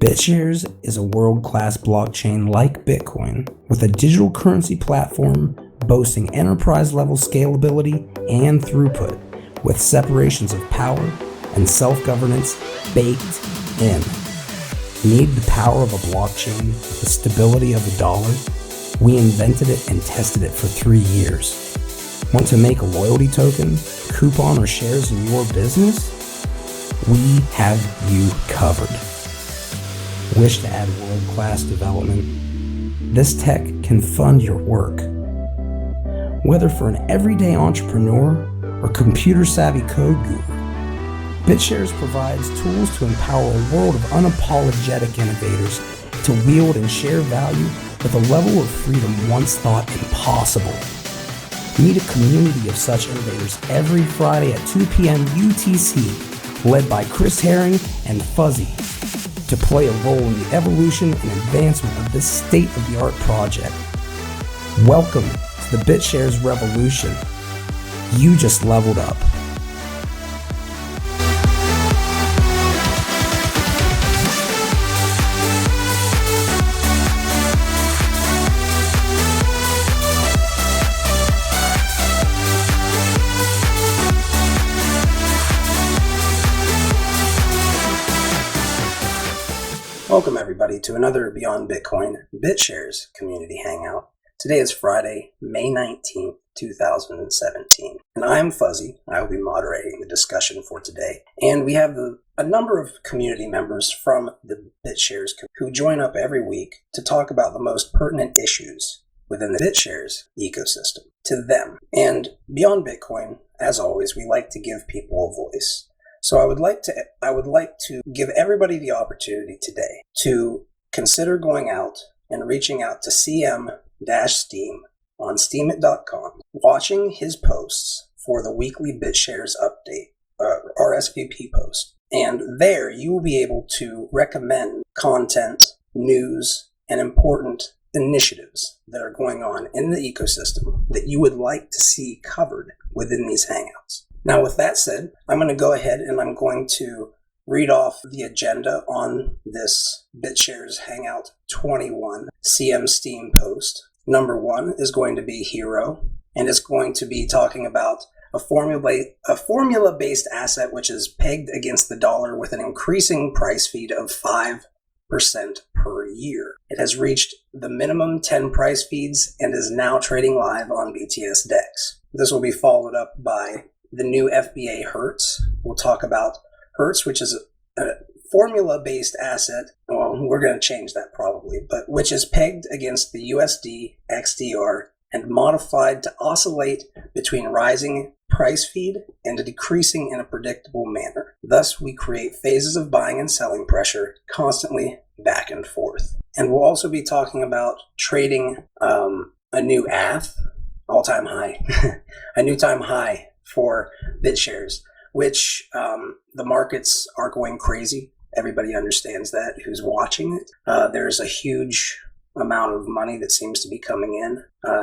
BitShares is a world-class blockchain like Bitcoin with a digital currency platform boasting enterprise-level scalability and throughput with separations of power and self-governance baked in. Need the power of a blockchain with the stability of a dollar? We invented it and tested it for 3 years. Want to make a loyalty token, coupon, or shares in your business? We have you covered. Wish to add world-class development? This tech can fund your work. Whether for an everyday entrepreneur or computer-savvy code guru, BitShares provides tools to empower a world of unapologetic innovators to wield and share value with a level of freedom once thought impossible. Meet a community of such innovators every Friday at 2 p.m. UTC, led by Chris Herring and Fuzzy, to play a role in the evolution and advancement of this state-of-the-art project. Welcome to the BitShares revolution. You just leveled up. Welcome everybody to another Beyond Bitcoin BitShares community hangout. Today is Friday, May 19th, 2017. And I'm Fuzzy. I will be moderating the discussion for today. And we have a number of community members from the BitShares who join up every week to talk about the most pertinent issues within the BitShares ecosystem to them. And Beyond Bitcoin, as always, we like to give people a voice. So I would like to give everybody the opportunity today to consider going out and reaching out to CM-Steam on steemit.com, watching his posts for the weekly BitShares update, RSVP post. And there you will be able to recommend content, news, and important initiatives that are going on in the ecosystem that you would like to see covered within these hangouts. Now, with that said, I'm going to go ahead and I'm going to read off the agenda on this BitShares Hangout 21 CM Steam post. Number 1 is going to be Hero, and it's going to be talking about a formula-based asset which is pegged against the dollar with an increasing price feed of 5% per year. It has reached the minimum 10 price feeds and is now trading live on BTS DEX. This will be followed up by the new FBA Hertz. We'll talk about Hertz, which is a formula-based asset. Well, we're going to change that probably, but which is pegged against the USD XDR and modified to oscillate between rising price feed and decreasing in a predictable manner. Thus, we create phases of buying and selling pressure constantly back and forth. And we'll also be talking about trading a new all-time high, a new time high for BitShares, which the markets are going crazy. Everybody understands that who's watching it. There's a huge amount of money that seems to be coming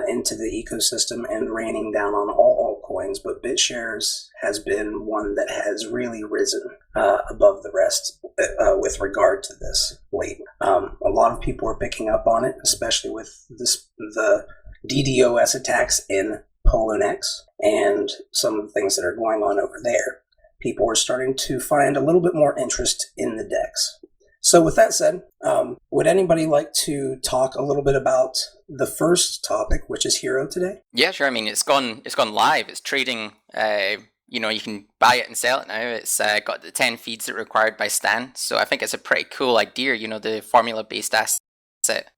into the ecosystem and raining down on all altcoins, but BitShares has been one that has really risen above the rest with regard to this lately. A lot of people are picking up on it, especially with the DDoS attacks in Poloniex and some of the things that are going on over there. People are starting to find a little bit more interest in the DEX. So with that said, would anybody like to talk a little bit about the first topic, which is Hero today? Yeah, sure. I mean, it's gone live. It's trading. You can buy it and sell it now. It's got the 10 feeds that are required by Stan. So I think it's a pretty cool idea. The formula-based asset.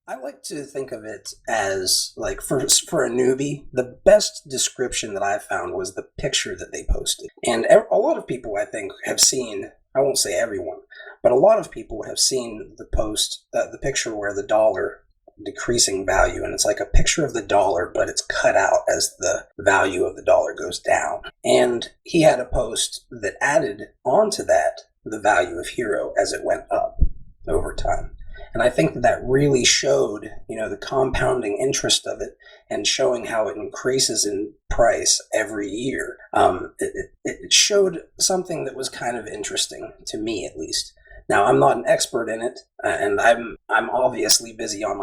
I like to think of it as, like, for a newbie, the best description that I found was the picture that they posted. And a lot of people, I think, have seen, I won't say everyone, but a lot of people have seen the post, the picture where the dollar decreasing value, and it's like a picture of the dollar, but it's cut out as the value of the dollar goes down. And he had a post that added onto that the value of Hero as it went up over time. And I think that really showed, the compounding interest of it and showing how it increases in price every year. It showed something that was kind of interesting, to me at least, Now, I'm not an expert in it, and I'm obviously busy on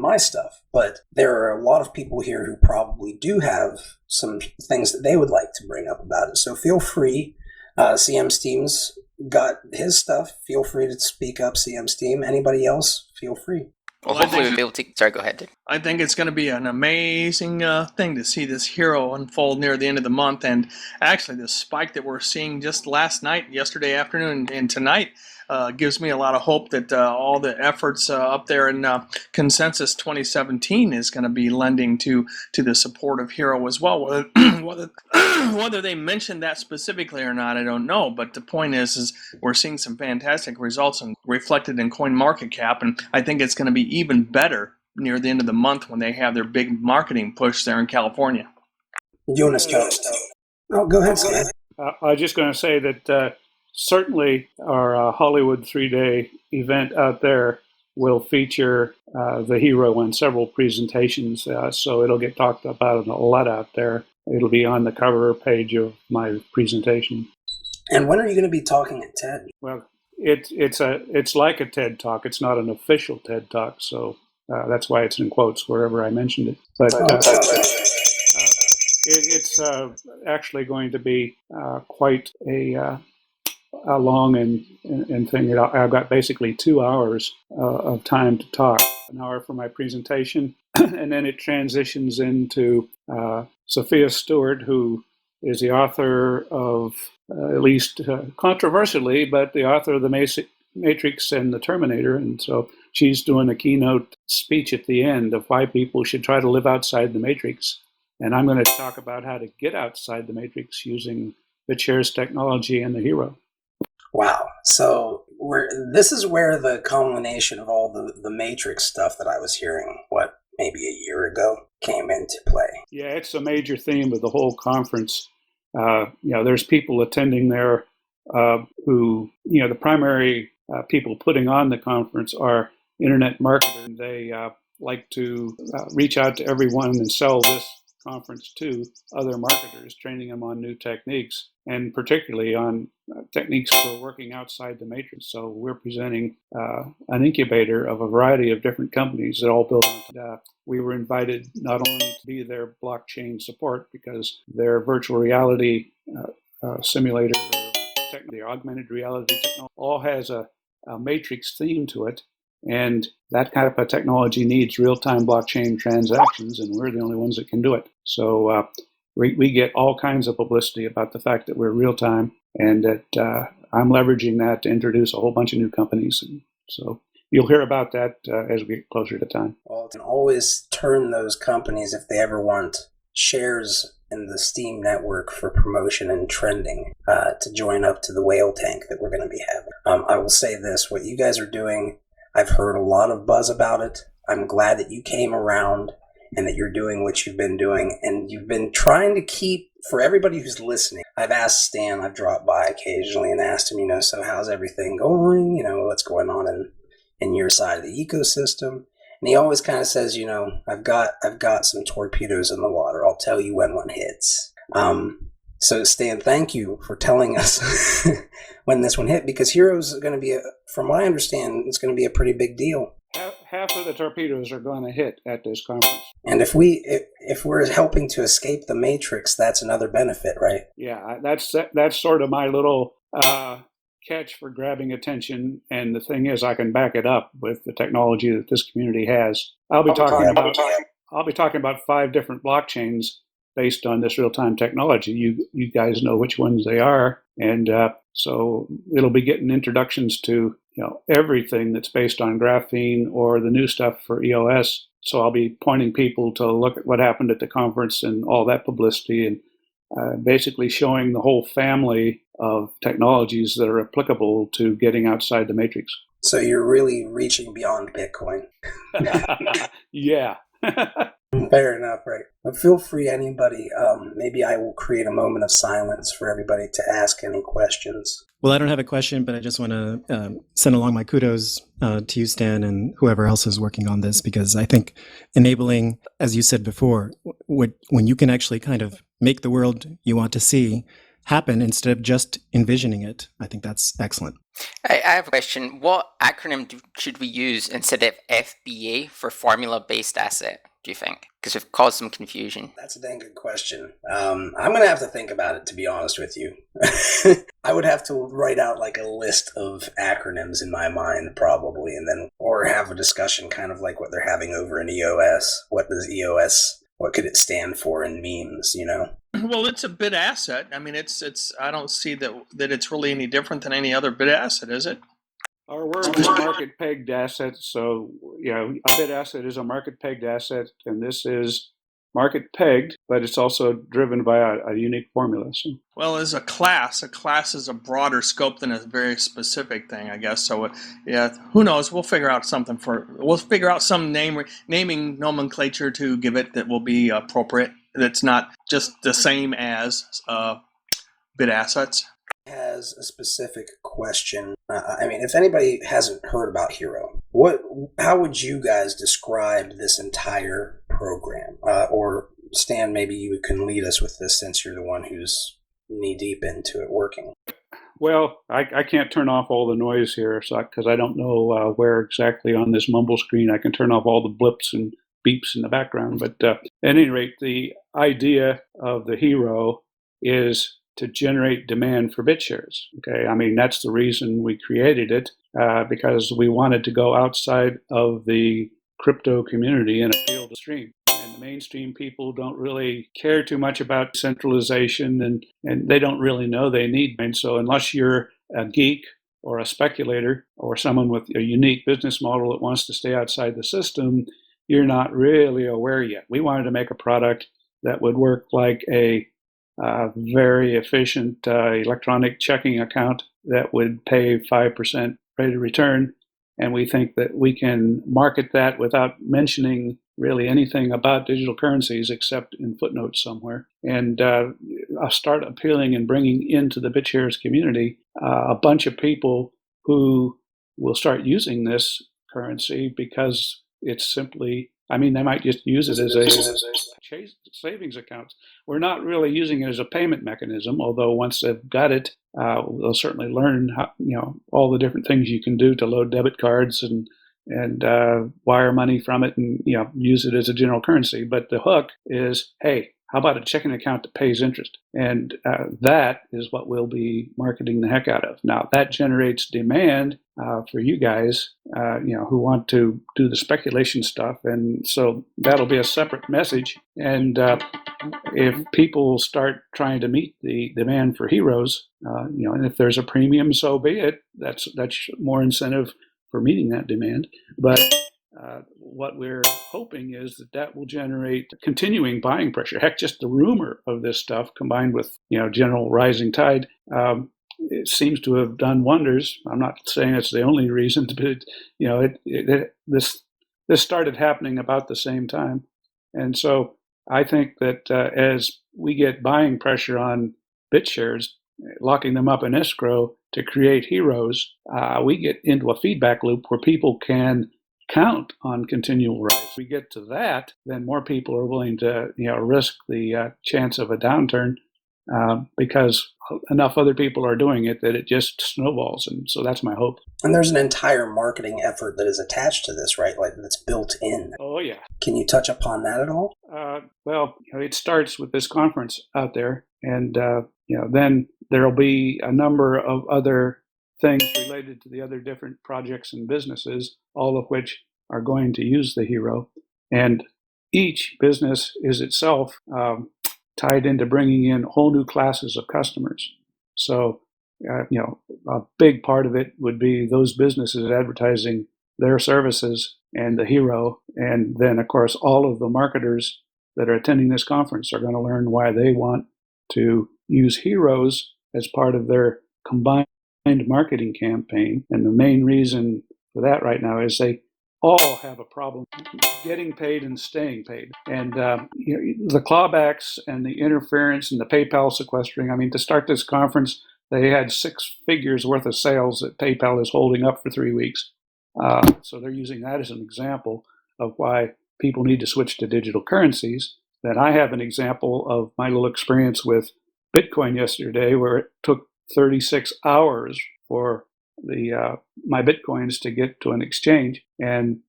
my stuff, but there are a lot of people here who probably do have some things that they would like to bring up about it. So feel free. CM Steam's got his stuff. Feel free to speak up, CM Steam. Anybody else, feel free. Well, hopefully we'll be able to... Sorry, go ahead, Dave. I think it's going to be an amazing thing to see this hero unfold near the end of the month. And actually, the spike that we're seeing just last night, yesterday afternoon, and tonight gives me a lot of hope that all the efforts up there in Consensus 2017 is going to be lending to the support of hero as well. Whether they mentioned that specifically or not, I don't know. But the point is we're seeing some fantastic results and reflected in CoinMarketCap, and I think it's going to be even better near the end of the month when they have their big marketing push there in California. Jonas, oh, go ahead, Scott. I was just going to say that certainly our Hollywood 3-day event out there will feature the hero in several presentations, so it'll get talked about a lot out there. It'll be on the cover page of my presentation. And when are you going to be talking at TED? Well, it's like a TED Talk. It's not an official TED Talk, so that's why it's in quotes wherever I mentioned it. But it's actually going to be quite a long and thing. I've got basically 2 hours of time to talk. An hour for my presentation, and then it transitions into Sophia Stewart, who is the author of, at least controversially, but the author of The Matrix and the Terminator. And so she's doing a keynote speech at the end of why people should try to live outside the Matrix. And I'm going to talk about how to get outside the Matrix using BitShares technology and the hero. Wow. So this is where the culmination of all the Matrix stuff that I was hearing, maybe a year ago, came into play. Yeah, it's a major theme of the whole conference. There's people attending there who, the primary people putting on the conference are internet marketers. They like to reach out to everyone and sell this conference to other marketers, training them on new techniques, and particularly on techniques for working outside the matrix. So we're presenting an incubator of a variety of different companies that all build on. We were invited not only to be their blockchain support, because their virtual reality simulator, the augmented reality technology, all has a matrix theme to it. And that kind of a technology needs real-time blockchain transactions, and we're the only ones that can do it. So we get all kinds of publicity about the fact that we're real-time, and that I'm leveraging that to introduce a whole bunch of new companies. And so you'll hear about that as we get closer to time. Well, you can always turn those companies, if they ever want shares in the Steam network for promotion and trending, to join up to the whale tank that we're going to be having. I will say this, what you guys are doing, I've heard a lot of buzz about it. I'm glad that you came around and that you're doing what you've been doing. And you've been trying to keep, for everybody who's listening, I've asked Stan, I've dropped by occasionally and asked him, so how's everything going? What's going on in your side of the ecosystem? And he always kind of says, I've got some torpedoes in the water. I'll tell you when one hits. So Stan, thank you for telling us when this one hit, because Heroes is going to be, from what I understand, it's going to be a pretty big deal. Half of the torpedoes are going to hit at this conference. And if we're helping to escape the matrix, that's another benefit, right? Yeah, that's sort of my little catch for grabbing attention. And the thing is, I can back it up with the technology that this community has. I'll be talking about 5 different blockchains based on this real-time technology. You guys know which ones they are, and so it'll be getting introductions to everything that's based on graphene or the new stuff for EOS. So I'll be pointing people to look at what happened at the conference and all that publicity, and basically showing the whole family of technologies that are applicable to getting outside the matrix. So you're really reaching beyond Bitcoin. Yeah. Fair enough, right? But feel free, anybody. Maybe I will create a moment of silence for everybody to ask any questions. Well, I don't have a question, but I just want to send along my kudos to you, Stan, and whoever else is working on this, because I think enabling, as you said before, when you can actually kind of make the world you want to see happen instead of just envisioning it. I think that's excellent. I have a question. What acronym should we use instead of FBA for formula-based asset, do you think? Because we've caused some confusion. That's a dang good question. I'm going to have to think about it, to be honest with you. I would have to write out like a list of acronyms in my mind, probably, and then, or have a discussion kind of like what they're having over in EOS. What does EOS, what could it stand for in memes, you know? Well, it's a bid asset. I mean, it's. I don't see that it's really any different than any other bid asset, is it? Our word is market pegged asset. So, a bid asset is a market pegged asset, and this is market pegged, but it's also driven by a unique formula. So. Well, as a class is a broader scope than a very specific thing, I guess. So, who knows? We'll figure out some naming nomenclature to give it that will be appropriate. That's not just the same as bid assets. Has a specific question. If anybody hasn't heard about Hero, how would you guys describe this entire program? Or Stan, maybe you can lead us with this since you're the one who's knee deep into it working. Well, I can't turn off all the noise here because I don't know where exactly on this mumble screen I can turn off all the blips and beeps in the background. But at any rate, the idea of the Hero is to generate demand for BitShares. Okay, that's the reason we created it, because we wanted to go outside of the crypto community and appeal to stream. And the mainstream people don't really care too much about centralization, and they don't really know they need. And so unless you're a geek or a speculator or someone with a unique business model that wants to stay outside the system, you're not really aware yet. We wanted to make a product that would work like a very efficient electronic checking account that would pay 5% rate of return. And we think that we can market that without mentioning really anything about digital currencies except in footnotes somewhere. And start appealing and bringing into the BitShares community a bunch of people who will start using this currency because it's simply, they might just use it as a savings account. We're not really using it as a payment mechanism, although once they've got it, they'll certainly learn how, all the different things you can do to load debit cards and wire money from it and, use it as a general currency. But the hook is, hey, how about a checking account that pays interest? And that is what we'll be marketing the heck out of. Now, that generates demand for you guys, who want to do the speculation stuff. And so that'll be a separate message. And if people start trying to meet the demand for heroes, and if there's a premium, so be it. That's more incentive for meeting that demand. But what we're hoping is that will generate continuing buying pressure. Heck, just the rumor of this stuff combined with, general rising tide, it seems to have done wonders. I'm not saying it's the only reason, but this started happening about the same time. And so I think that as we get buying pressure on BitShares, locking them up in escrow to create heroes, we get into a feedback loop where people can count on continual rise. If we get to that, then more people are willing to risk the chance of a downturn because enough other people are doing it that it just snowballs. And so that's my hope. And there's an entire marketing effort that is attached to this, right? Like that's built in. Oh, yeah. Can you touch upon that at all? Well, it starts with this conference out there. And, then there'll be a number of other things related to the other different projects and businesses, all of which are going to use the Hero. And each business is itself tied into bringing in whole new classes of customers. So, a big part of it would be those businesses advertising their services and the Hero. And then, of course, all of the marketers that are attending this conference are going to learn why they want to use heroes as part of their combined marketing campaign. And the main reason for that right now is they all have a problem getting paid and staying paid. And the clawbacks and the interference and the PayPal sequestering, to start this conference, they had 6 figures worth of sales that PayPal is holding up for 3 weeks. So they're using that as an example of why people need to switch to digital currencies. Then I have an example of my little experience with Bitcoin yesterday, where it took 36 hours for my Bitcoins to get to an exchange. And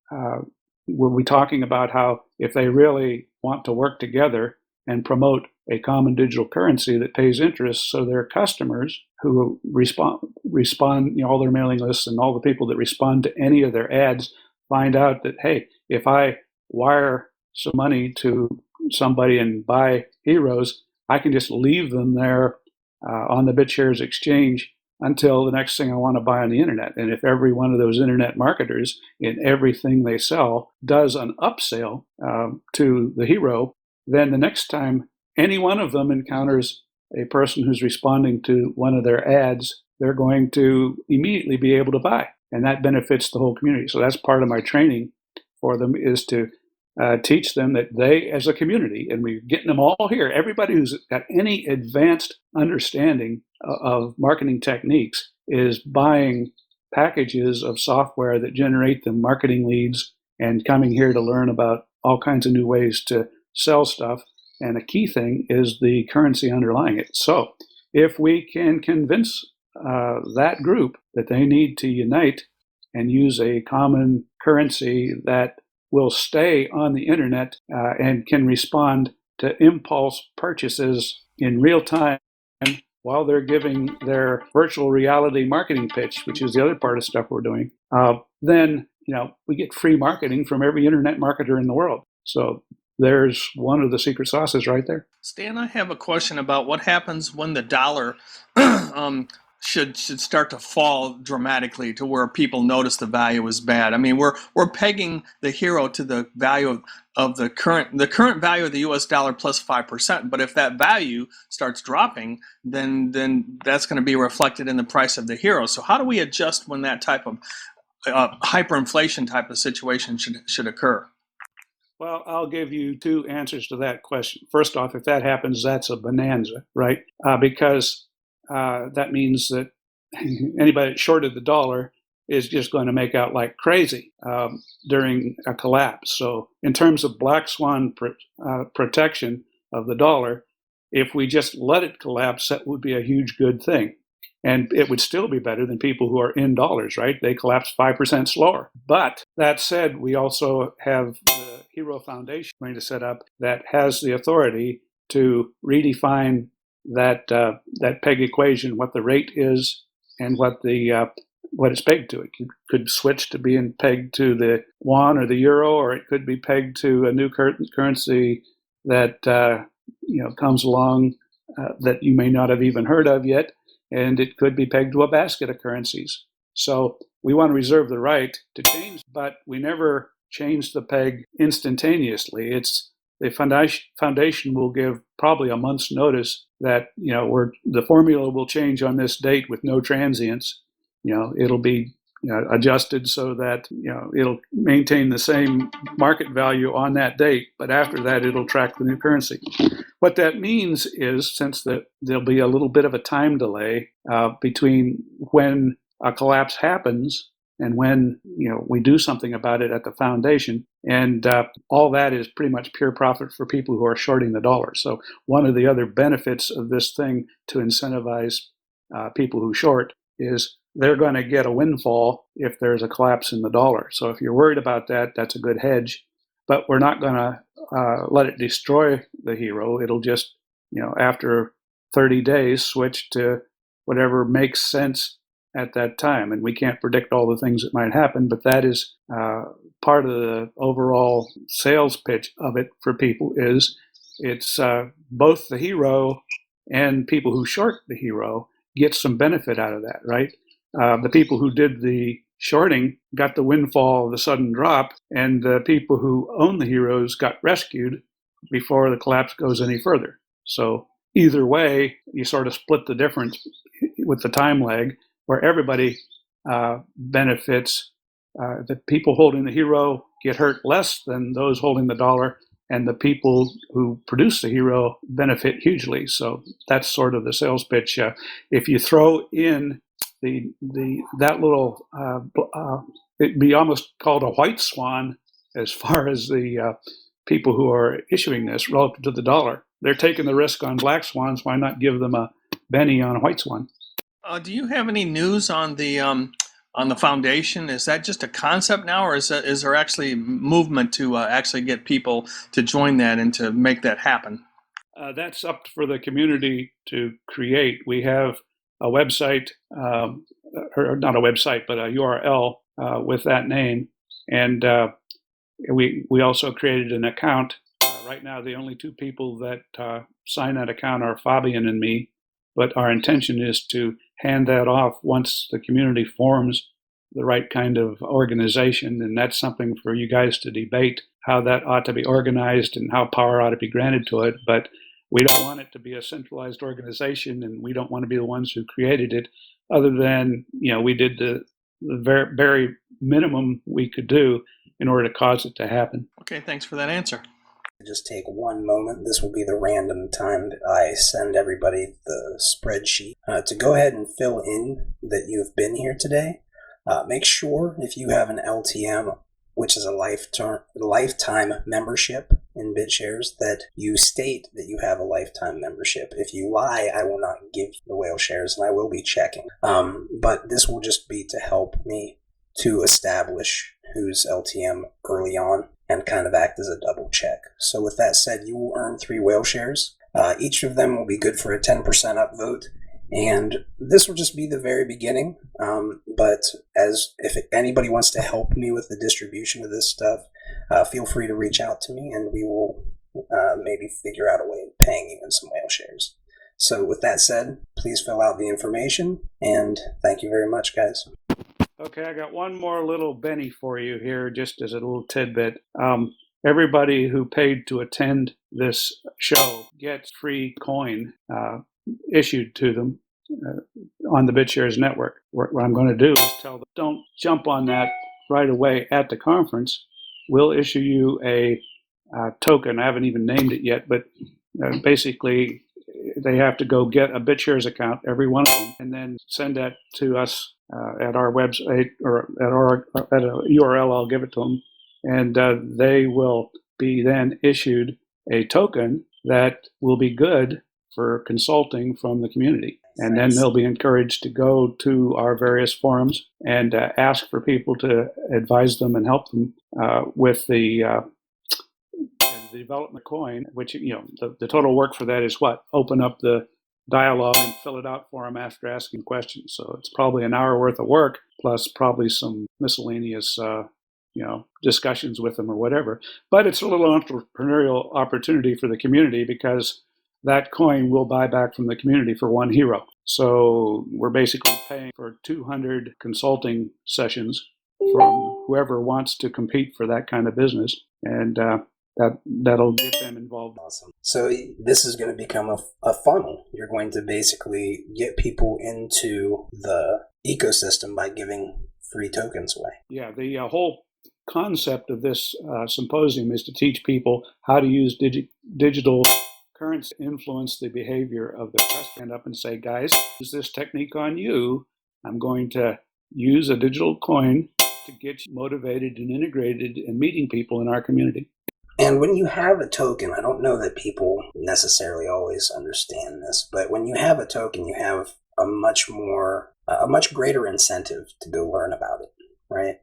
were we talking about how if they really want to work together and promote a common digital currency that pays interest, so their customers who respond, all their mailing lists and all the people that respond to any of their ads find out that, hey, if I wire some money to somebody and buy heroes, I can just leave them there on the BitShares exchange until the next thing I want to buy on the internet. And if every one of those internet marketers in everything they sell does an upsell to the hero, then the next time any one of them encounters a person who's responding to one of their ads, they're going to immediately be able to buy. And that benefits the whole community. So that's part of my training for them, is to teach them that they, as a community, and we're getting them all here, everybody who's got any advanced understanding of marketing techniques is buying packages of software that generate them marketing leads and coming here to learn about all kinds of new ways to sell stuff. And a key thing is the currency underlying it. So if we can convince that group that they need to unite and use a common currency that will stay on the internet and can respond to impulse purchases in real time while they're giving their virtual reality marketing pitch, which is the other part of stuff we're doing, then we get free marketing from every internet marketer in the world. So there's one of the secret sauces right there. Stan, I have a question about what happens when the dollar should start to fall dramatically to where people notice the value is bad. I mean, we're pegging the hero to the value of the current value of the U.S. dollar plus 5%. But if that value starts dropping, then that's going to be reflected in the price of the hero. So how do we adjust when that type of hyperinflation type of situation should occur? Well, I'll give you two answers to that question. First off, if that happens, that's a bonanza, right? Because that means that anybody that shorted the dollar is just going to make out like crazy during a collapse. So in terms of black swan protection of the dollar, if we just let it collapse, that would be a huge good thing. And it would still be better than people who are in dollars, right? They collapse 5% slower. But that said, we also have the Hero Foundation going to set up that has the authority to redefine that peg equation, what the rate is and what it's pegged to. It could switch to being pegged to the Swan or the euro, or it could be pegged to a new currency that comes along that you may not have even heard of yet. And it could be pegged to a basket of currencies. So we want to reserve the right to change, but we never change the peg instantaneously. It's the foundation will give probably a month's notice that the formula will change on this date with no transients. It'll be adjusted so that it'll maintain the same market value on that date, but after that it'll track the new currency. What that means is, since there'll be a little bit of a time delay between when a collapse happens and when we do something about it at the foundation, and all that is pretty much pure profit for people who are shorting the dollar. So one of the other benefits of this thing to incentivize people who short is they're going to get a windfall if there's a collapse in the dollar. So if you're worried about that, that's a good hedge. But we're not going to let it destroy the hero. It'll just, after 30 days, switch to whatever makes sense at that time. And we can't predict all the things that might happen, but that is part of the overall sales pitch of it for people. Is it's both the hero and people who short the hero get some benefit out of that, right? The people who did the shorting got the windfall of the sudden drop, and the people who own the heroes got rescued before the collapse goes any further. So either way, you sort of split the difference with the time lag, where everybody benefits. The people holding the hero get hurt less than those holding the dollar, and the people who produce the hero benefit hugely. So that's sort of the sales pitch. If you throw in that little, it'd be almost called a white swan as far as the people who are issuing this relative to the dollar. they're taking the risk on black swans. Why not give them a Benny on a white swan? Do you have any news on the foundation? Is that just a concept now, or is there actually movement to actually get people to join that and to make that happen? That's up for the community to create. We have a website, or not a website, but a URL with that name, and we also created an account. Right now, the only two people that sign that account are Fabian and me, but our intention is to hand that off once the community forms the right kind of organization, and that's something for you guys to debate, how that ought to be organized and how power ought to be granted to it. But we don't want it to be a centralized organization, and we don't want to be the ones who created it, other than, we did the very, very minimum we could do in order to cause it to happen. Okay, thanks for that answer. Just take one moment. This will be the random time that I send everybody the spreadsheet to go ahead and fill in that you've been here today. Make sure if you have an LTM, which is a lifetime membership in BitShares, that you state that you have a lifetime membership. If you lie, I will not give you the whale shares, and I will be checking. But this will just be to help me to establish who's LTM early on and kind of act as a double check. So with that said, you will earn 3 whale shares. Each of them will be good for a 10% upvote. And this will just be the very beginning. But if anybody wants to help me with the distribution of this stuff, feel free to reach out to me, and we will maybe figure out a way of paying you in some whale shares. So with that said, please fill out the information, and thank you very much, guys. Okay, I got one more little Benny for you here, just as a little tidbit. Everybody who paid to attend this show gets free coin issued to them on the BitShares network. What I'm going to do is tell them, don't jump on that right away at the conference. We'll issue you a token. I haven't even named it yet, but basically they have to go get a BitShares account, every one of them, and then send that to us at our website, or at a URL. I'll give it to them, and they will be then issued a token that will be good for consulting from the community. And then they'll be encouraged to go to our various forums and ask for people to advise them and help them with the development coin, which, the total work for that is what? Open up the dialogue and fill it out for them after asking questions. So it's probably an hour worth of work, plus probably some miscellaneous discussions with them or whatever. But it's a little entrepreneurial opportunity for the community, because that coin will buy back from the community for 1 hero. So we're basically paying for 200 consulting sessions from whoever wants to compete for that kind of business, and that'll get them involved. Awesome. So this is going to become a funnel. You're going to basically get people into the ecosystem by giving free tokens away. Yeah, the whole concept of this symposium is to teach people how to use digital currency to influence the behavior of their customer. Stand up and say, guys, use this technique on you. I'm going to use a digital coin to get you motivated and integrated and meeting people in our community. And when you have a token, I don't know that people necessarily always understand this, but when you have a token, you have a much greater incentive to go learn about it, right?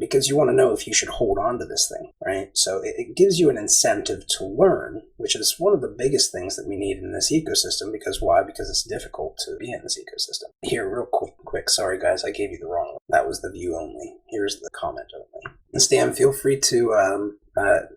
Because you want to know if you should hold on to this thing, right? So it gives you an incentive to learn, which is one of the biggest things that we need in this ecosystem. Because why? Because it's difficult to be in this ecosystem. Here, real quick. Sorry, guys, I gave you the wrong one. That was the view only. Here's the comment only. And Stan, feel free to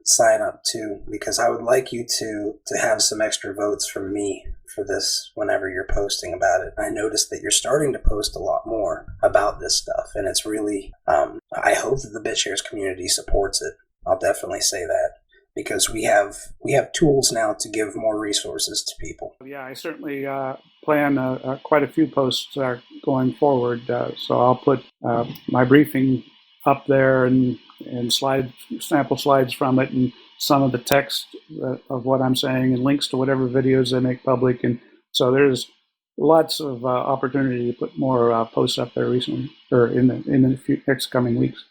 sign up too, because I would like you to have some extra votes from me for this whenever you're posting about it. I noticed that you're starting to post a lot more about this stuff, and it's really, I hope that the BitShares community supports it. I'll definitely say that, because we have tools now to give more resources to people. Yeah, I certainly plan quite a few posts going forward, so I'll put my briefing up there and sample slides from it, and some of the text of what I'm saying, and links to whatever videos they make public. And so there's lots of opportunity to put more posts up there recently, or in the few next coming weeks.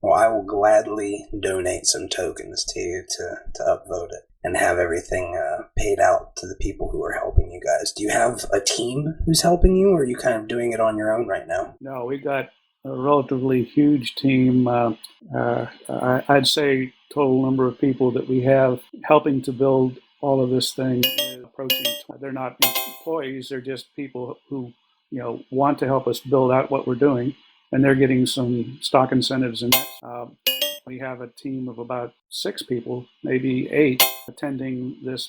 Well, I will gladly donate some tokens to you to upvote it and have everything paid out to the people who are helping you guys? Do you have a team who's helping you, or are you kind of doing it on your own right now? No, we got a relatively huge team. I'd say total number of people that we have helping to build all of this thing is approaching. They're not employees; they're just people who want to help us build out what we're doing, and they're getting some stock incentives in that. We have a team of about 6 people, maybe 8, attending this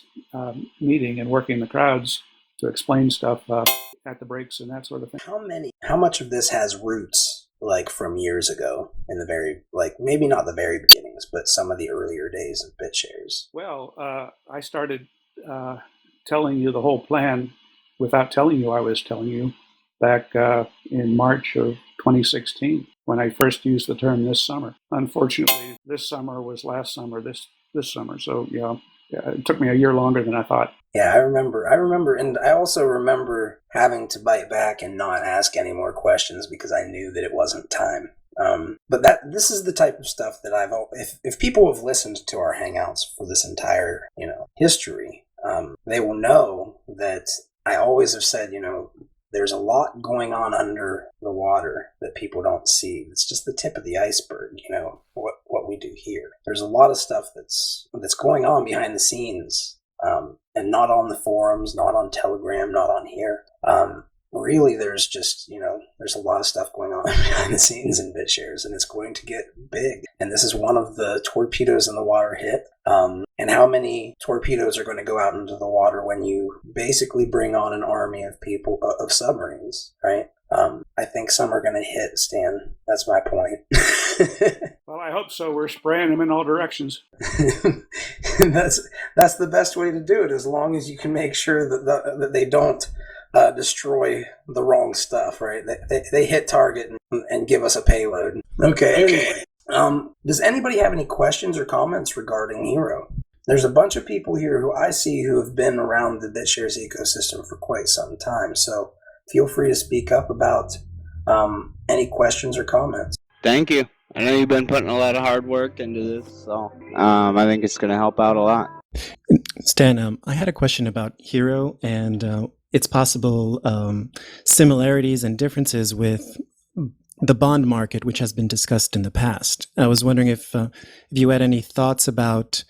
meeting and working the crowds to explain stuff at the breaks and that sort of thing. How much of this has roots like from years ago in the very, like maybe not the very beginnings, but some of the earlier days of BitShares? Well, I started telling you the whole plan without telling you I was telling you back in March of 2016 when I first used the term this summer. Unfortunately, this summer was last summer, this summer. So, it took me a year longer than I thought. Yeah, I remember, and I also remember having to bite back and not ask any more questions because I knew that it wasn't time. But this is the type of stuff that if people have listened to our Hangouts for this entire, history, they will know that I always have said, there's a lot going on under the water that people don't see. It's just the tip of the iceberg, what we do here. There's a lot of stuff that's going on behind the scenes, and not on the forums, not on Telegram, not on here. Really, there's just, there's a lot of stuff going on behind the scenes in BitShares, and it's going to get big. And this is one of the torpedoes in the water hit. And how many torpedoes are going to go out into the water when you basically bring on an army of people, of submarines, right? I think some are going to hit, Stan. That's my point. Well, I hope so. We're spraying them in all directions. That's the best way to do it, as long as you can make sure that they don't destroy the wrong stuff, right? They hit target and give us a payload. Okay. Anyway, does anybody have any questions or comments regarding Hero? There's a bunch of people here who I see who have been around the BitShares ecosystem for quite some time, so feel free to speak up about any questions or comments. Thank you. I know you've been putting a lot of hard work into this, so I think it's going to help out a lot. Stan, I had a question about Hero and its possible similarities and differences with the bond market, which has been discussed in the past. I was wondering if you had any thoughts about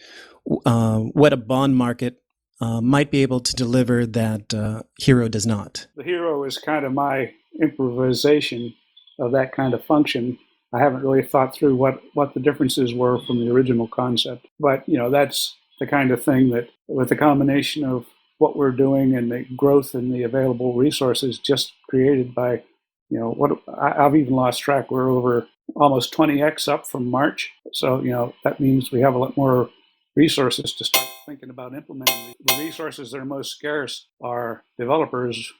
what a bond market might be able to deliver that Hero does not. The Hero is kind of my improvisation of that kind of function. I haven't really thought through what the differences were from the original concept. But, that's the kind of thing that with the combination of what we're doing and the growth in the available resources just created by, I've even lost track. We're over almost 20x up from March. So, that means we have a lot more resources to start thinking about implementing. The resources that are most scarce are developers,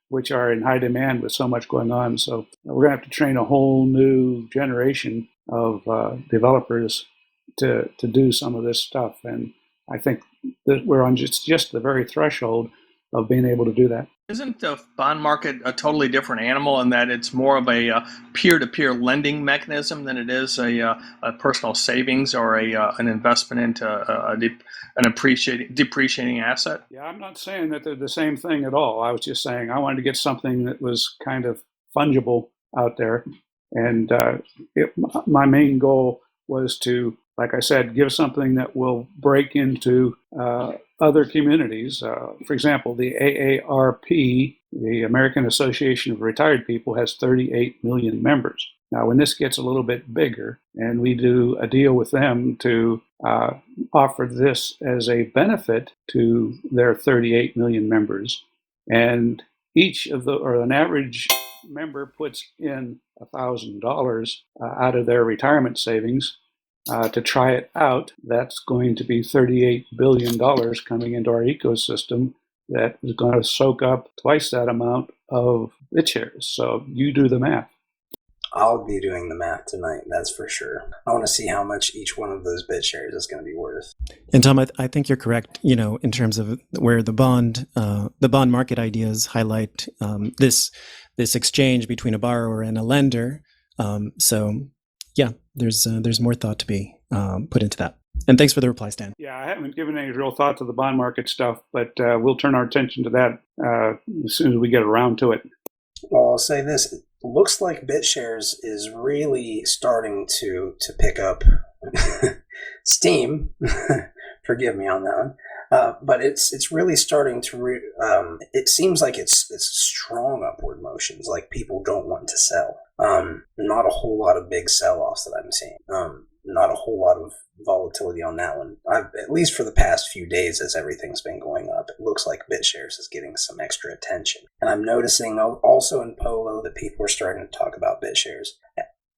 which are in high demand with so much going on. So we're going to have to train a whole new generation of developers to do some of this stuff. And I think that we're on just the very threshold of being able to do that. Isn't the bond market a totally different animal in that it's more of a peer-to-peer lending mechanism than it is a personal savings or an investment into an depreciating asset? Yeah, I'm not saying that they're the same thing at all. I was just saying I wanted to get something that was kind of fungible out there. And my main goal was to, like I said, give something that will break into other communities. For example, the AARP, the American Association of Retired People, has 38 million members. Now, when this gets a little bit bigger and we do a deal with them to offer this as a benefit to their 38 million members, and an average member puts in $1,000 out of their retirement savings, to try it out, that's going to be $38 billion coming into our ecosystem that is going to soak up twice that amount of BitShares. So you do the math. I'll be doing the math tonight, that's for sure. I want to see how much each one of those BitShares is going to be worth. And Tom, I think you're correct, in terms of where the bond market ideas highlight this exchange between a borrower and a lender. So yeah, there's more thought to be put into that. And thanks for the reply, Stan. Yeah, I haven't given any real thought to the bond market stuff, but we'll turn our attention to that as soon as we get around to it. Well, I'll say this. It looks like BitShares is really starting to pick up steam. Forgive me on that one. But it's really starting to, it seems like it's strong upward motions, like people don't want to sell. Not a whole lot of big sell-offs that I'm seeing. Not a whole lot of volatility on that one. At least for the past few days as everything's been going up, it looks like BitShares is getting some extra attention. And I'm noticing also in Polo that people are starting to talk about BitShares.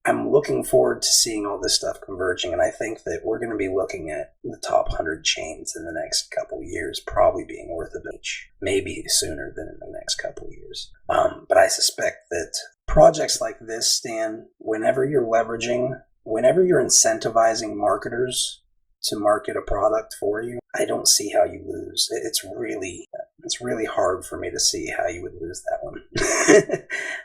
I'm looking forward to seeing all this stuff converging, and I think that we're going to be looking at the top 100 chains in the next couple of years probably being worth a bit, maybe sooner than in the next couple of years. But I suspect that projects like this, Stan, whenever you're incentivizing marketers to market a product for you, I don't see how you lose. It's really hard for me to see how you would lose that one.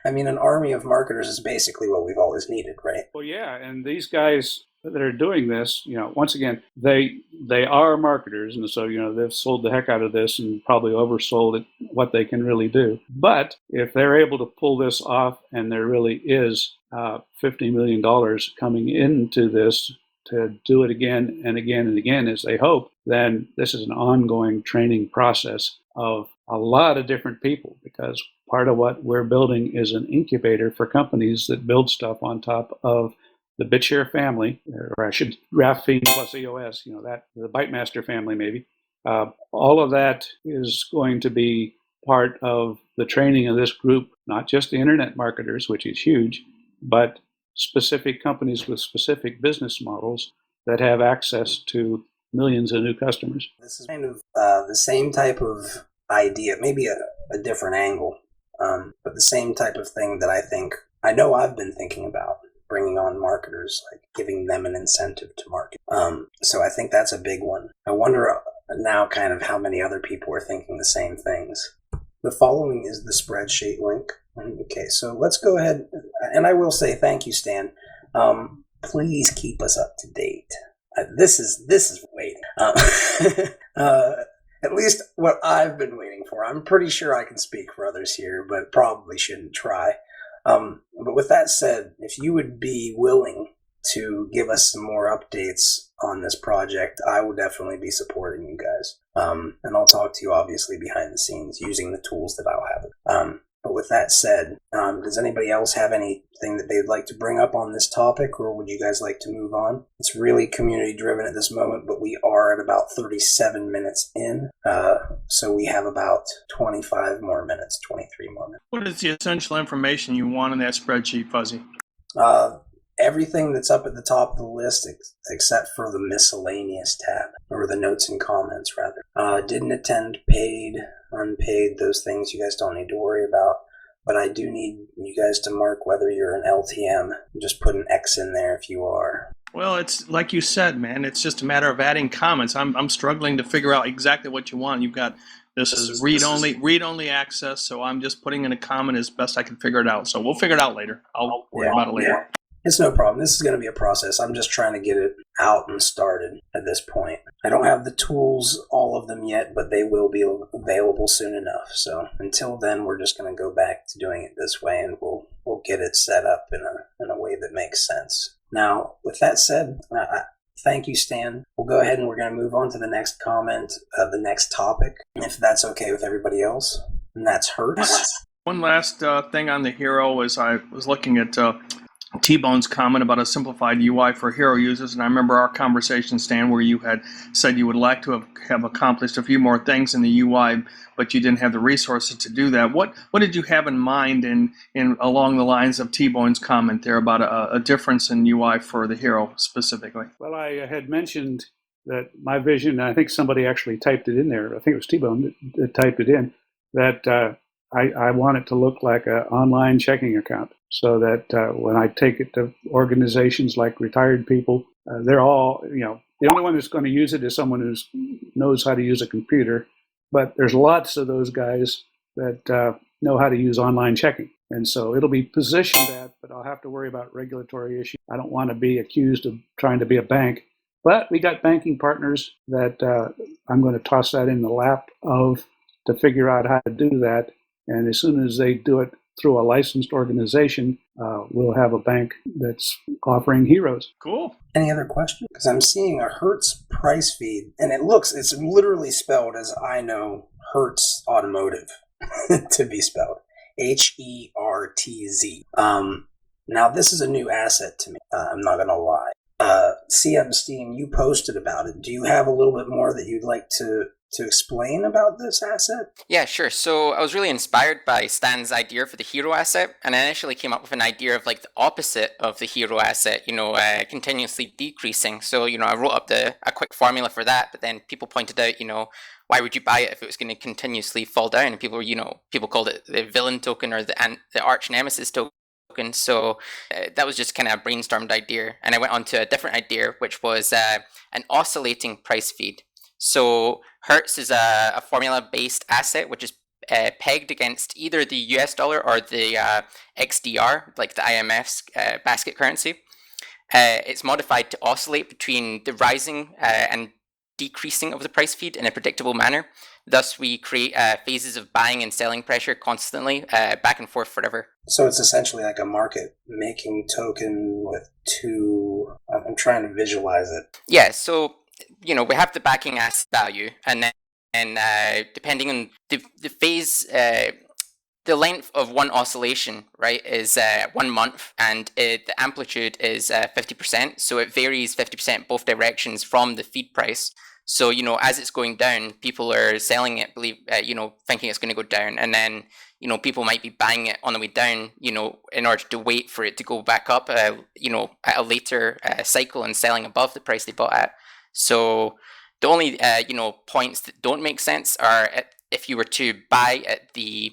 I mean, an army of marketers is basically what we've always needed, right? Well, yeah, and these guys that are doing this, once again, they are marketers, and so, they've sold the heck out of this and probably oversold it, what they can really do. But if they're able to pull this off and there really is $50 million coming into this to do it again and again and again, as they hope, then this is an ongoing training process of a lot of different people, because part of what we're building is an incubator for companies that build stuff on top of the BitShare family, or I should, Graphene plus EOS, that the ByteMaster family maybe. All of that is going to be part of the training of this group, not just the internet marketers, which is huge, but specific companies with specific business models that have access to millions of new customers. This is kind of the same type of idea, maybe a different angle, but the same type of thing that I know I've been thinking about, bringing on marketers, like giving them an incentive to market. So I think that's a big one. I wonder now kind of how many other people are thinking the same things. The following is the spreadsheet link. Okay, so let's go ahead, and I will say thank you, Stan. Please keep us up to date. This is waiting. At least what I've been waiting for. I'm pretty sure I can speak for others here, but probably shouldn't try. But with that said, if you would be willing to give us some more updates on this project, I will definitely be supporting you guys. And I'll talk to you obviously behind the scenes using the tools that I'll have. But with that said, does anybody else have anything that they'd like to bring up on this topic, or would you guys like to move on? It's really community driven at this moment, but we are at about 37 minutes in. So we have about 23 more minutes. What is the essential information you want in that spreadsheet, Fuzzy? Everything that's up at the top of the list except for the miscellaneous tab, or the notes and comments rather. Didn't attend, paid, unpaid, those things you guys don't need to worry about. But I do need you guys to mark whether you're an LTM. Just put an X in there if you are. Well, it's like you said, man, it's just a matter of adding comments. I'm struggling to figure out exactly what you want. You've got this is read-only access, so I'm just putting in a comment as best I can figure it out. So we'll figure it out later. I'll worry about it later. Yeah. It's no problem. This is going to be a process. I'm just trying to get it out and started at this point. I don't have the tools, all of them yet, but they will be available soon enough. So until then, we're just going to go back to doing it this way, and we'll get it set up in a way that makes sense. Now, with that said, thank you, Stan. We'll go ahead and we're going to move on to the next comment, the next topic, if that's okay with everybody else. And that's Hertz. One last thing on the Hero is I was looking at T-Bone's comment about a simplified UI for Hero users, and I remember our conversation, Stan, where you had said you would like to have accomplished a few more things in the UI, but you didn't have the resources to do that. What did you have in mind in along the lines of T-Bone's comment there about a difference in UI for the Hero specifically? Well, I had mentioned that my vision, I think somebody actually typed it in there, I think it was T-Bone that typed it in, that I want it to look like an online checking account, so that when I take it to organizations like retired people, they're all, the only one that's going to use it is someone who knows how to use a computer, but there's lots of those guys that know how to use online checking. And so it'll be positioned at, but I'll have to worry about regulatory issues. I don't want to be accused of trying to be a bank, But we got banking partners that I'm going to toss that in the lap of to figure out how to do that. And as soon as they do it through a licensed organization, we'll have a bank that's offering heroes. Cool. Any other questions? Because I'm seeing a Hertz price feed, and it's literally spelled as I know Hertz Automotive to be spelled. HERTZ. Now, this is a new asset to me. I'm not going to lie. CM Steam, you posted about it. Do you have a little bit more that you'd like to explain about this asset? Yeah, sure. So I was really inspired by Stan's idea for the hero asset, and I initially came up with an idea of like the opposite of the hero asset, continuously decreasing. So, I wrote up a quick formula for that, but then people pointed out, why would you buy it if it was going to continuously fall down? And people called it the villain token or the arch nemesis token. So that was just kind of a brainstormed idea. And I went on to a different idea, which was an oscillating price feed. So Hertz is a formula-based asset, which is pegged against either the US dollar or the XDR, like the IMF's basket currency. It's modified to oscillate between the rising and decreasing of the price feed in a predictable manner. Thus, we create phases of buying and selling pressure constantly, back and forth forever. So it's essentially like a market-making token with two... I'm trying to visualize it. Yeah, so, we have the backing asset value, and then depending on the phase... the length of one oscillation, right, is 1 month, and the amplitude is 50%. So it varies 50% both directions from the feed price. So, as it's going down, people are selling it, thinking it's going to go down. And then, people might be buying it on the way down, in order to wait for it to go back up, at a later cycle and selling above the price they bought at. So the only, points that don't make sense are if you were to buy at the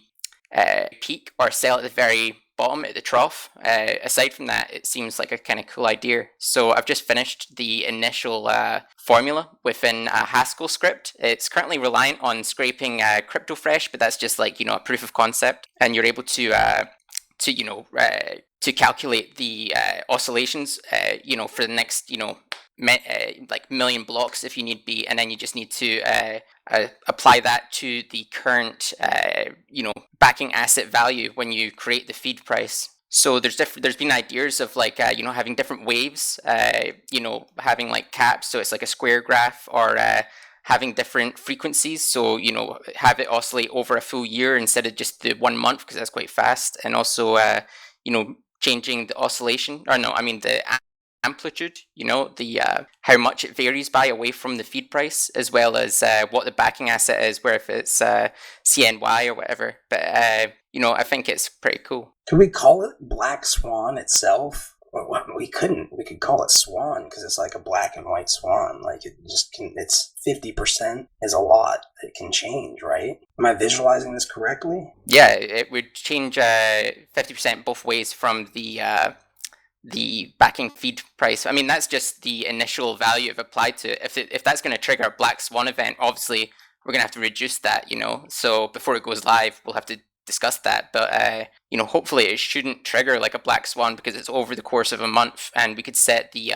peak or sell at the very bottom at the trough. Aside from that, it seems like a kind of cool idea. So I've just finished the initial formula within a Haskell script. It's currently reliant on scraping CryptoFresh, but that's just like a proof of concept, and you're able to calculate the oscillations for the next like million blocks if you need be, and then you just need to apply that to the current backing asset value when you create the feed price. So there's been ideas of like having different waves, having like caps, so it's like a square graph, or having different frequencies, so have it oscillate over a full year instead of just the 1 month, because that's quite fast, and also changing the oscillation, the amplitude, the how much it varies by away from the feed price, as well as what the backing asset is, where if it's CNY or whatever. But I think it's pretty cool. Could we call it Black Swan itself? Well, we couldn't. We could call it Swan because it's like a black and white swan. Like it just can. It's 50% is a lot. It can change, right? Am I visualizing this correctly? Yeah, it would change 50% both ways from the backing feed price. That's just the initial value I've applied to it. If that's going to trigger a Black Swan event, obviously we're going to have to reduce that, So before it goes live, we'll have to discuss that. But, hopefully it shouldn't trigger like a Black Swan because it's over the course of a month, and we could set the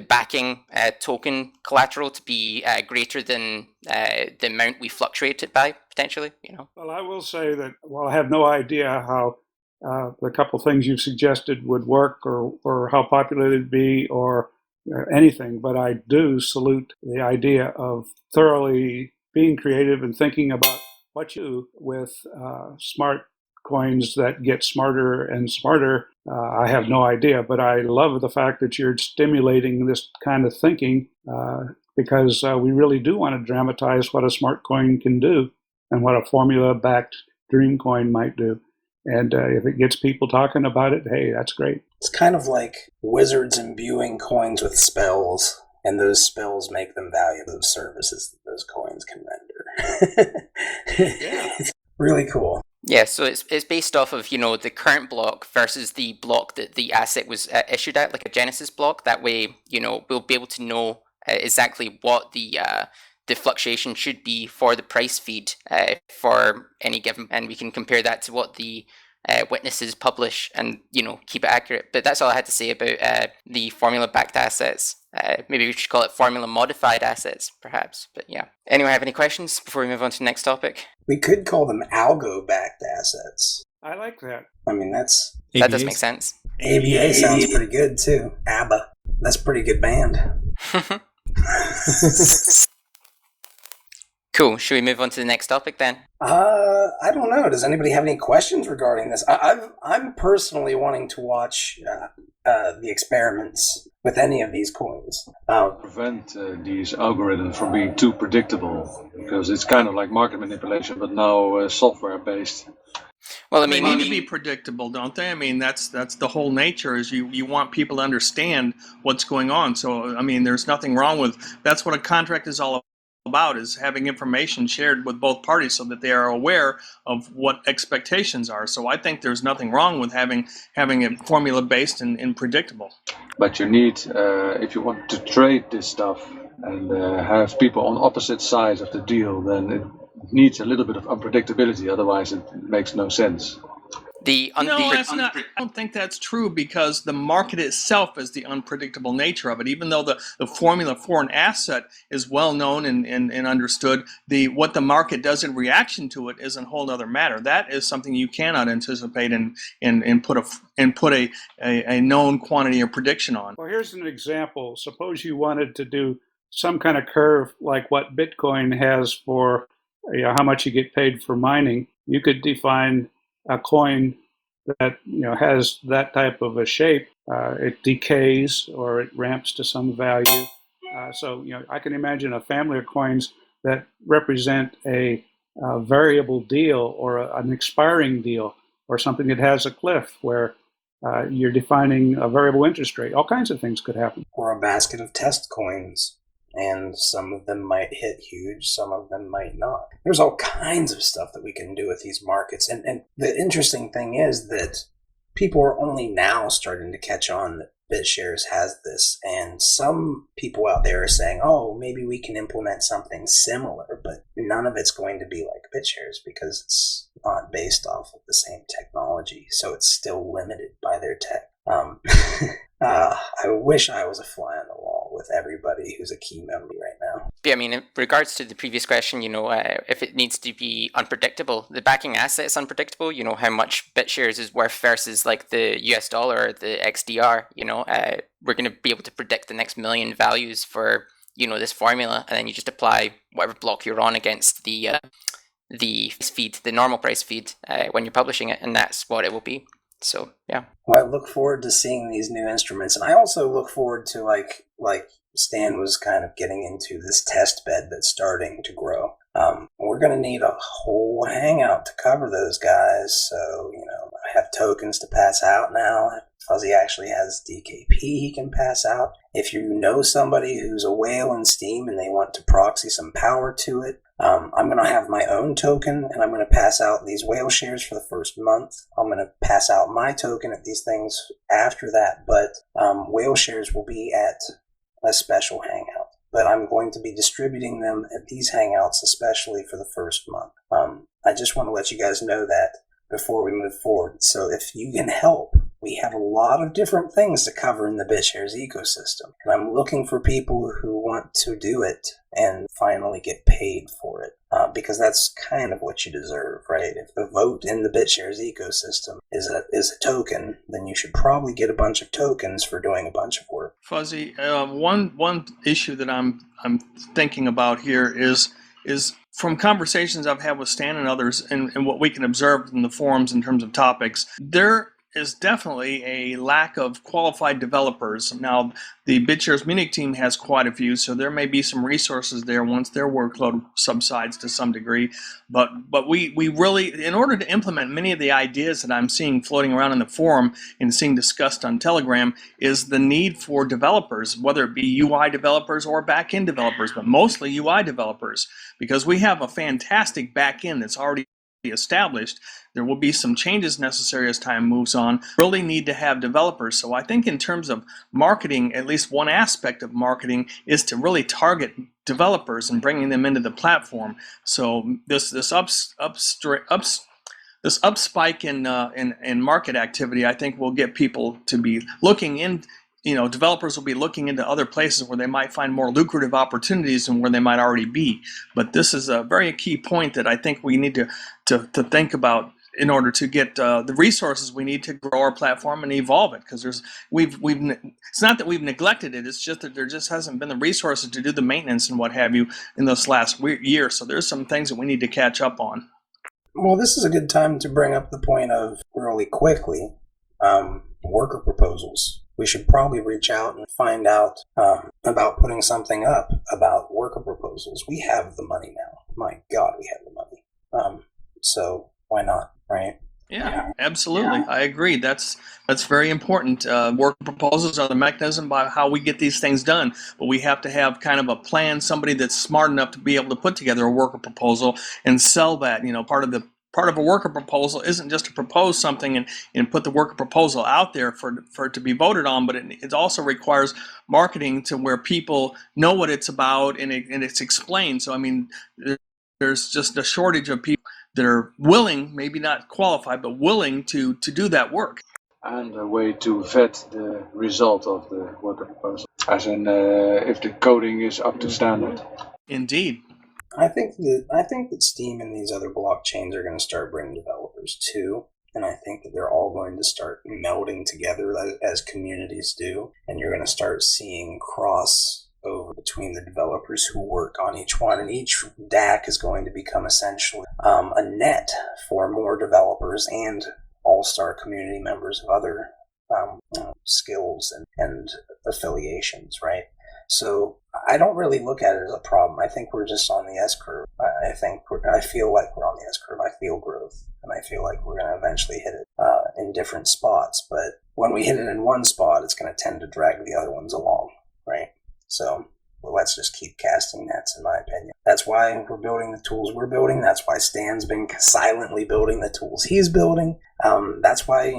backing token collateral to be greater than the amount we fluctuate it by, potentially, Well, I will say that while I have no idea how the couple things you've suggested would work, or how popular it'd be, or anything, but I do salute the idea of thoroughly being creative and thinking about what you do with smart coins that get smarter and smarter. I have no idea, but I love the fact that you're stimulating this kind of thinking, because we really do want to dramatize what a smart coin can do and what a formula-backed dream coin might do. And if it gets people talking about it, hey, that's great. It's kind of like wizards imbuing coins with spells, and those spells make them valuable services that those coins can render. Yeah. It's really cool. Yeah, so it's based off of, the current block versus the block that the asset was issued at, like a Genesis block. That way, we'll be able to know exactly what the fluctuation should be for the price feed for any given, and we can compare that to what the witnesses publish and, keep it accurate. But that's all I had to say about the formula-backed assets. Maybe we should call it formula-modified assets, perhaps. But yeah. Anyone have any questions before we move on to the next topic? We could call them algo-backed assets. I like that. I mean, that does make sense. ABA sounds pretty good, too. ABBA. That's a pretty good band. Cool. Should we move on to the next topic then? I don't know. Does anybody have any questions regarding this? I'm personally wanting to watch the experiments with any of these coins. Prevent these algorithms from being too predictable, because it's kind of like market manipulation, but now software-based. Well, they need to be predictable, don't they? I mean, that's the whole nature, is you want people to understand what's going on. So, I mean, there's nothing wrong with, that's what a contract is all about, is having information shared with both parties so that they are aware of what expectations are. So I think there's nothing wrong with having it formula-based and predictable. But you need, if you want to trade this stuff and have people on opposite sides of the deal, then it needs a little bit of unpredictability, otherwise it makes no sense. I don't think that's true, because the market itself is the unpredictable nature of it. Even though the formula for an asset is well known and understood, what the market does in reaction to it is a whole other matter. That is something you cannot anticipate and put a known quantity or prediction on. Well, here's an example. Suppose you wanted to do some kind of curve like what Bitcoin has for how much you get paid for mining. You could define a coin that has that type of a shape. It decays or it ramps to some value. So I can imagine a family of coins that represent a variable deal or an expiring deal, or something that has a cliff where you're defining a variable interest rate. All kinds of things could happen. Or a basket of test coins. And some of them might hit huge, some of them might not. There's all kinds of stuff that we can do with these markets. And the interesting thing is that people are only now starting to catch on that BitShares has this. And some people out there are saying, oh, maybe we can implement something similar, but none of it's going to be like BitShares because it's not based off of the same technology. So it's still limited by their tech. I wish I was a fly on the wall with everybody who's a key member right now. Yeah, I mean, in regards to the previous question, if it needs to be unpredictable, the backing asset is unpredictable. How much BitShares is worth versus like the US dollar or the XDR. We're going to be able to predict the next million values for this formula, and then you just apply whatever block you're on against the feed, the normal price feed when you're publishing it, and that's what it will be. So, yeah. Well, I look forward to seeing these new instruments. And I also look forward to, like Stan was kind of getting into, this test bed that's starting to grow. We're going to need a whole Hangout to cover those guys. So, I have tokens to pass out now. Fuzzy actually has DKP he can pass out. If you know somebody who's a whale in Steam and they want to proxy some power to it, I'm going to have my own token, and I'm going to pass out these whale shares for the first month. I'm going to pass out my token at these things after that, but whale shares will be at a special Hangout. But I'm going to be distributing them at these Hangouts, especially for the first month. I just want to let you guys know that before we move forward. So if you can help, we have a lot of different things to cover in the BitShares ecosystem. And I'm looking for people who want to do it and finally get paid for it. Because that's kind of what you deserve, right? If the vote in the BitShares ecosystem is a token, then you should probably get a bunch of tokens for doing a bunch of work. Fuzzy, one issue that I'm thinking about here is from conversations I've had with Stan and others, and what we can observe in the forums in terms of topics, there is definitely a lack of qualified developers. Now, the BitShares Munich team has quite a few, so there may be some resources there once their workload subsides to some degree. But we really, in order to implement many of the ideas that I'm seeing floating around in the forum and seeing discussed on Telegram, is the need for developers, whether it be UI developers or back-end developers, but mostly UI developers, because we have a fantastic back-end that's already established. There will be some changes necessary as time moves on. Really need to have developers. So I think in terms of marketing, at least one aspect of marketing is to really target developers and bringing them into the platform. So this this upspike in market activity, I think will get people to be looking in. Developers will be looking into other places where they might find more lucrative opportunities than where they might already be. But this is a very key point that I think we need to think about in order to get the resources we need to grow our platform and evolve it. Because it's not that we've neglected it; it's just that there just hasn't been the resources to do the maintenance and what have you in this last year. So there's some things that we need to catch up on. Well, this is a good time to bring up the point of really quickly worker proposals. We should probably reach out and find out about putting something up about worker proposals. We have the money now. My God, we have the money. So why not, right? Yeah, absolutely. I agree. That's very important. Worker proposals are the mechanism by how we get these things done. But we have to have kind of a plan, somebody that's smart enough to be able to put together a worker proposal and sell that. Part of a worker proposal isn't just to propose something and put the worker proposal out there for it to be voted on, but it also requires marketing to where people know what it's about and it's explained. So, I mean, there's just a shortage of people that are willing, maybe not qualified, but willing to do that work. And a way to vet the result of the worker proposal, as in if the coding is up to standard. Indeed. I think that Steam and these other blockchains are going to start bringing developers too, and I think that they're all going to start melding together as communities do, and you're going to start seeing cross over between the developers who work on each one, and each DAC is going to become essentially a net for more developers and all-star community members of other skills and affiliations, right? So I don't really look at it as a problem. I think we're just on the S-curve. I feel like we're on the S-curve. I feel growth, and I feel like we're going to eventually hit it in different spots. But when we hit it in one spot, it's going to tend to drag the other ones along, right? So let's just keep casting nets, in my opinion. That's why we're building the tools we're building. That's why Stan's been silently building the tools he's building. That's why,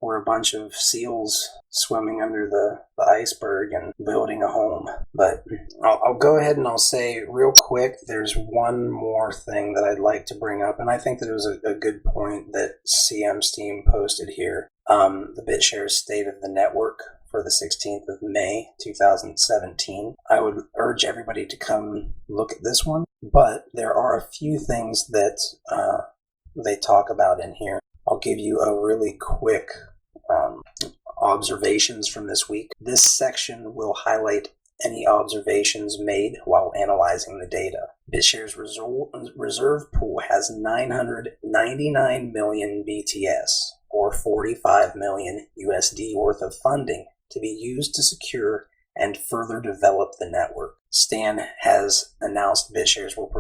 we're a bunch of seals swimming under the iceberg and building a home. But I'll go ahead and I'll say real quick, there's one more thing that I'd like to bring up, and I think that it was a good point that CM Steam posted here. The BitShares State of the Network for the 16th of May, 2017. I would urge everybody to come look at this one, but there are a few things that they talk about in here. I'll give you a really quick observations from this week. This section will highlight any observations made while analyzing the data. BitShares reserve pool has 999 million BTS, or 45 million USD worth of funding to be used to secure and further develop the network. Stan has announced BitShares will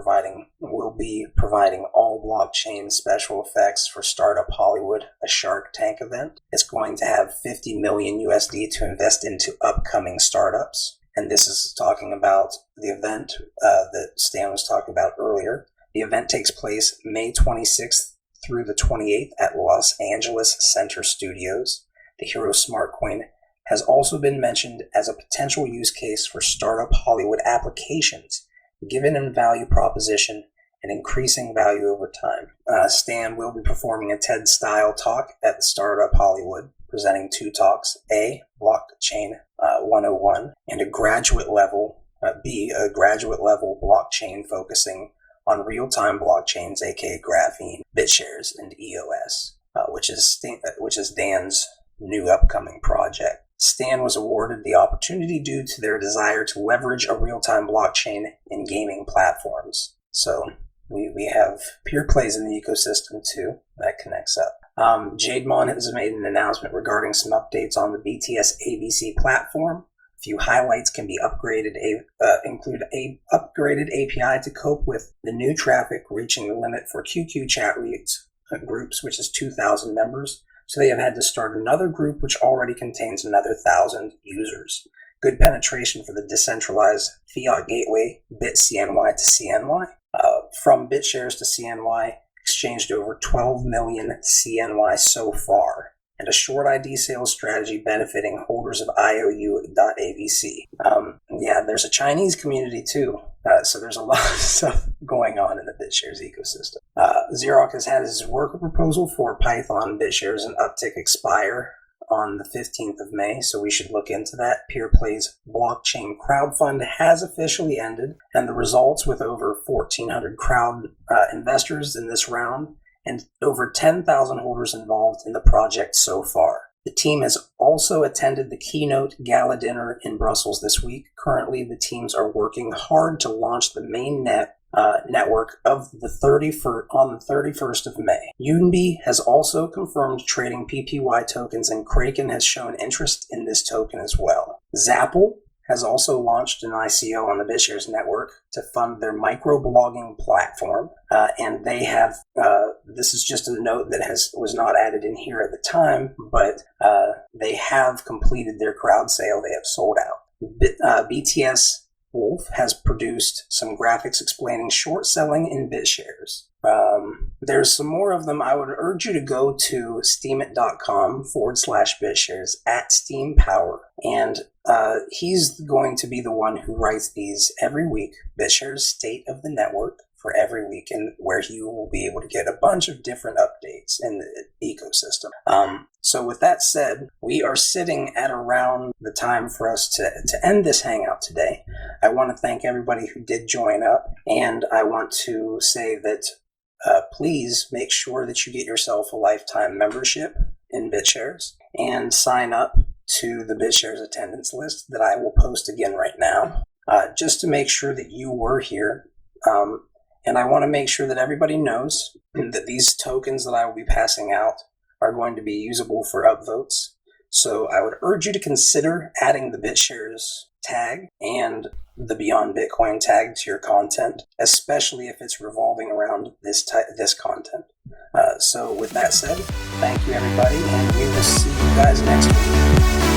be providing all blockchain special effects for Startup Hollywood, a Shark Tank event. It's going to have 50 million USD to invest into upcoming startups. And this is talking about the event that Stan was talking about earlier. The event takes place May 26th through the 28th at Los Angeles Center Studios. The Hero Smart Coin has also been mentioned as a potential use case for Startup Hollywood applications, given in value proposition and increasing value over time. Stan will be performing a TED-style talk at the Startup Hollywood, presenting two talks, A, Blockchain 101, and a graduate level blockchain focusing on real-time blockchains, aka Graphene, BitShares, and EOS, which is Dan's new upcoming project. Stan was awarded the opportunity due to their desire to leverage a real-time blockchain in gaming platforms. So we have peer plays in the ecosystem too. That connects up. Jademon has made an announcement regarding some updates on the BTS ABC platform. A few highlights can be include a upgraded API to cope with the new traffic reaching the limit for QQ chat groups, which is 2,000 members. So they have had to start another group which already contains another 1,000 users. Good penetration for the decentralized fiat gateway BitCNY to CNY. From BitShares to CNY, exchanged over 12 million CNY so far, and a short ID sales strategy benefiting holders of IOU.abc. There's a Chinese community too, so there's a lot of stuff going on in the BitShares ecosystem. Xerox has had his worker proposal for Python, BitShares, and Uptick expire on the 15th of May, so we should look into that. PeerPlay's blockchain crowdfund has officially ended, and the results, with over 1,400 crowd investors in this round and over 10,000 holders involved in the project so far. The team has also attended the keynote gala dinner in Brussels this week. Currently, the teams are working hard to launch the main network of on the 31st of May. Unity has also confirmed trading PPY tokens, and Kraken has shown interest in this token as well. Zapple has also launched an ICO on the BitShares network to fund their microblogging platform, and they have, this is just a note that was not added in here at the time, but they have completed their crowd sale. They have sold out. BTS Wolf has produced some graphics explaining short selling in BitShares. There's some more of them. I would urge you to go to steemit.com/BitShares @SteamPower. And he's going to be the one who writes these every week, BitShares State of the Network for every week, and where you will be able to get a bunch of different updates in the ecosystem. So with that said, we are sitting at around the time for us to end this Hangout today. I want to thank everybody who did join up, and I want to say that please make sure that you get yourself a lifetime membership in BitShares and sign up to the BitShares attendance list that I will post again right now, just to make sure that you were here. And I want to make sure that everybody knows that these tokens that I will be passing out are going to be usable for upvotes. So I would urge you to consider adding the BitShares tag and the Beyond Bitcoin tag to your content, especially if it's revolving around this content. So with that said, thank you everybody, and we will see you guys next week.